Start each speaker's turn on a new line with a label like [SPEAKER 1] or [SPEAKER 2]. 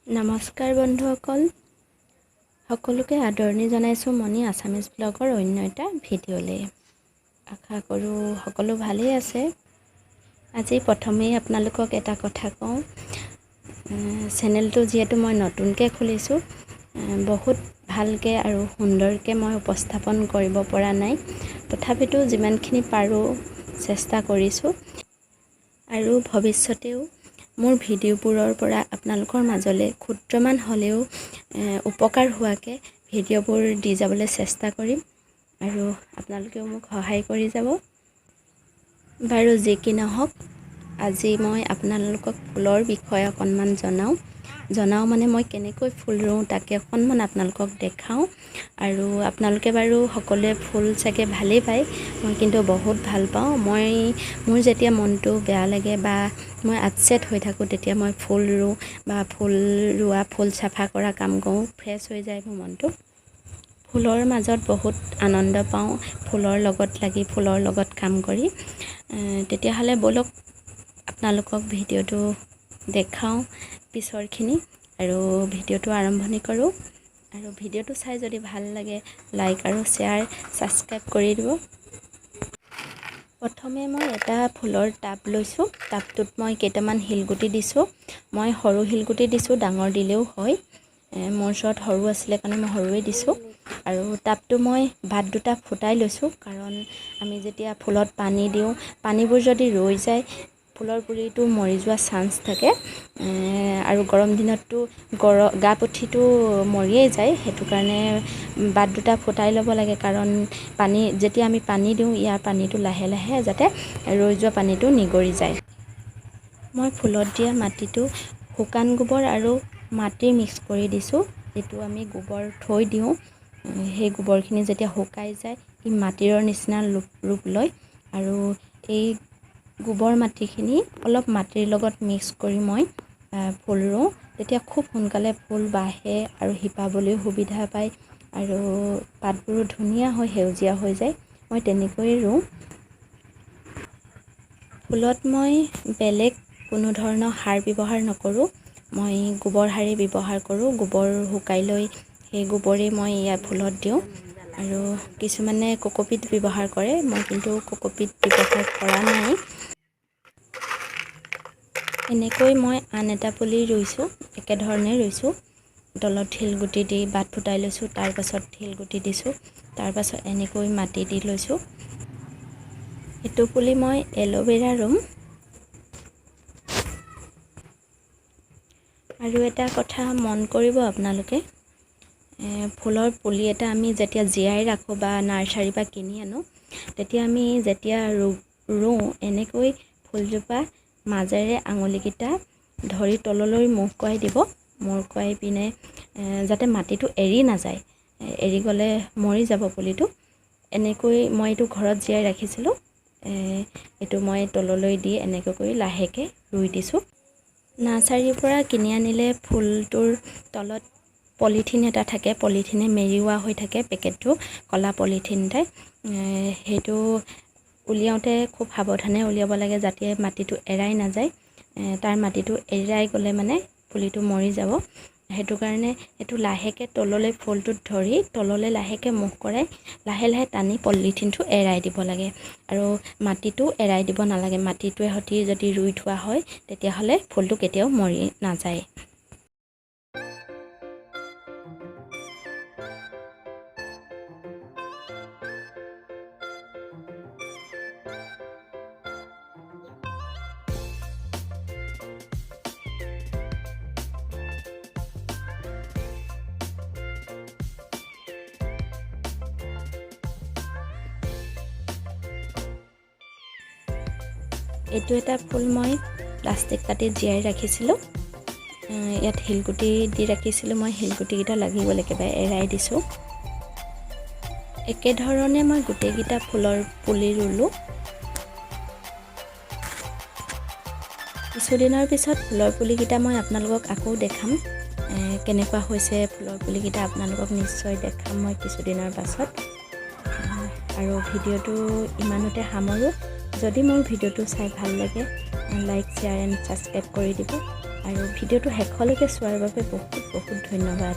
[SPEAKER 1] নমস্কাৰ বন্ধুসকল, সকলোকে আদৰণি জনাইছোঁ মণি আছামিজ ব্লগৰ অন্য এটা ভিডিঅ'লৈ। আশা কৰোঁ সকলো ভালেই আছে। আজি প্ৰথমেই আপোনালোকক এটা কথা কওঁ, চেনেলটো যিহেতু মই নতুনকৈ খুলিছোঁ, বহুত ভালকৈ আৰু সুন্দৰকৈ মই উপস্থাপন কৰিব পৰা নাই। তথাপিতো যিমানখিনি পাৰোঁ চেষ্টা কৰিছোঁ আৰু ভৱিষ্যতেও মোৰ ভিডিঅ'বোৰৰ পৰা আপোনালোকৰ মাজলৈ ক্ষুদ্ৰমান হ'লেও উপকাৰ হোৱাকৈ ভিডিঅ'বোৰ দি যাবলৈ চেষ্টা কৰিম আৰু আপোনালোকেও মোক সহায় কৰি যাব। বাৰু যি কি নহওক, আজি মই আপোনালোকক ফুলৰ বিষয়ে অকণমান জনাওঁ মানে মই কেনেকৈ ফুল ৰুওঁ তাকে অকণমান আপোনালোকক দেখাওঁ। আৰু আপোনালোকে বাৰু সকলোৱে ফুল চাগে ভালেই পায়, মই কিন্তু বহুত ভাল পাওঁ। মোৰ যেতিয়া মনটো বেয়া লাগে বা মই আপছেট হৈ থাকোঁ তেতিয়া মই ফুল ৰুওঁ বা ফুল চাফা কৰা কাম কৰোঁ, ফ্ৰেছ হৈ যায় মোৰ মনটো। ফুলৰ মাজত বহুত আনন্দ পাওঁ, ফুলৰ লগত লাগি ফুলৰ লগত কাম কৰি। তেতিয়াহ'লে ব'লক আপোনালোকক ভিডিঅ'টো দেখাওঁ পিছৰখিনি আৰু ভিডিঅ'টো আৰম্ভণি কৰোঁ। আৰু ভিডিঅ'টো চাই যদি ভাল লাগে লাইক আৰু শ্বেয়াৰ ছাবস্ক্ৰাইব কৰি দিব। প্ৰথমে মই এটা ফুলৰ টাব লৈছোঁ, টাবটোত মই কেইটামান শিলগুটি দিছোঁ। মই সৰু শিলগুটি দিছোঁ, ডাঙৰ দিলেও হয়। মোৰ ওচৰত সৰু আছিলে কাৰণে মই সৰুৱে দিছোঁ। আৰু টাবটো মই বাট দুটা ফুটাই লৈছোঁ, কাৰণ আমি যেতিয়া ফুলত পানী দিওঁ, পানীবোৰ যদি ৰৈ যায় ফুলৰ পুলিটো মৰি যোৱা চান্স থাকে। আৰু গৰম দিনততো গা পুঠিটো মৰিয়েই যায়, সেইটো কাৰণে বাট দুটা ফুটাই ল'ব লাগে। কাৰণ যেতিয়া আমি পানী দিওঁ ইয়াৰ পানীটো লাহে লাহে যাতে ৰৈ যোৱা পানীটো নিগৰি যায়। মই ফুলত দিয়া মাটিটো শুকান গোবৰ আৰু মাটি মিক্স কৰি দিছোঁ। যিটো আমি গোবৰ থৈ দিওঁ, সেই গোবৰখিনি যেতিয়া শুকাই যায় ই মাটিৰ নিচিনা ৰূপ লয়। আৰু এই গোবৰ মাটিখিনি অলপ মাটিৰ লগত মিক্স কৰি মই ফুল ৰুওঁ, তেতিয়া খুব সোনকালে ফুল বাঢ়ে আৰু শিপাবলৈ সুবিধা পায় আৰু পাতবোৰো ধুনীয়া হৈ সেউজীয়া হৈ যায়। মই তেনেকৈয়ে ৰুওঁ। ফুলত মই বেলেগ কোনো ধৰণৰ সাৰ ব্যৱহাৰ নকৰোঁ, মই গোবৰ সাৰেই ব্যৱহাৰ কৰোঁ। গোবৰ শুকাই লৈ সেই গোবৰেই মই ইয়াৰ ফুলত দিওঁ। আৰু কিছুমানে কোকোপিট ব্যৱহাৰ কৰে, মই কিন্তু কোকোপিট ব্যৱহাৰ কৰা নাই। এনেকৈ মই আন এটা পুলি ৰুইছোঁ, একেধৰণে ৰুইছোঁ। তলত শিলগুটি দি বাট ফুটাই লৈছোঁ, তাৰপাছত শিলগুটি দিছোঁ, তাৰপাছত এনেকৈ মাটি দি লৈছোঁ। এইটো পুলি মই এল'ভেৰা ৰুম। আৰু এটা কথা মন কৰিব আপোনালোকে, ফুলৰ পুলি এটা আমি যেতিয়া জীয়াই ৰাখোঁ বা নাৰ্চাৰীৰ পৰা কিনি আনো, তেতিয়া আমি যেতিয়া ৰুওঁ এনেকৈ ফুলজোপা মাজেৰে আঙুলিকেইটা ধৰি তললৈ মুখ কৰাই দিব, মূৰ কৰাই পিনে যাতে মাটিটো এৰি নাযায়, এৰি গ'লে মৰি যাব পুলিটো। এনেকৈ মই এইটো ঘৰত জীয়াই ৰাখিছিলোঁ। এইটো মই তললৈ দি এনেকৈ কৰি লাহেকৈ ৰুই দিছোঁ। নাৰ্চাৰীৰ পৰা কিনি আনিলে ফুলটোৰ তলত পলিথিন এটা থাকে, পলিথিনে মেৰিওৱা হৈ থাকে, পেকেটটো ক'লা পলিথিন এটাই। সেইটো উলিয়াওঁতে খুব সাৱধানে উলিয়াব লাগে যাতে মাটিটো এৰাই নাযায়। তাৰ মাটিটো এৰাই গ'লে মানে পুলিটো মৰি যাব। সেইটো কাৰণে সেইটো লাহেকৈ তললৈ ফুলটোত ধৰি তললৈ লাহেকৈ মুখ কৰাই লাহে লাহে টানি পলিথিনটো এৰাই দিব লাগে। আৰু মাটিটো এৰাই দিব নালাগে, মাটিটোৱে সৈতে যদি ৰুই থোৱা হয় তেতিয়াহ'লে ফুলটো কেতিয়াও মৰি নাযায়। এইটো এটা ফুল মই প্লাষ্টিক কাটি জীয়াই ৰাখিছিলোঁ। ইয়াত শিলগুটি দি ৰাখিছিলোঁ, মই শিলগুটিকেইটা লাগি গ'ল, একেবাৰে এৰাই দিছোঁ। একেধৰণে মই গোটেইকেইটা ফুলৰ পুলি ৰুলোঁ। কিছুদিনৰ পিছত ফুলৰ পুলিকেইটা মই আপোনালোকক আকৌ দেখাম, কেনেকুৱা হৈছে ফুলৰ পুলিকেইটা আপোনালোকক নিশ্চয় দেখাম মই কিছুদিনৰ পাছত। আৰু ভিডিঅ'টো ইমানতে সামৰোঁ। যদি মোৰ ভিডিঅ'টো চাই ভাল লাগে লাইক, শ্বেয়াৰ এণ্ড ছাবস্ক্ৰাইব কৰি দিব। আৰু ভিডিঅ'টো শেষলৈকে চোৱাৰ বাবে বহুত বহুত ধন্যবাদ।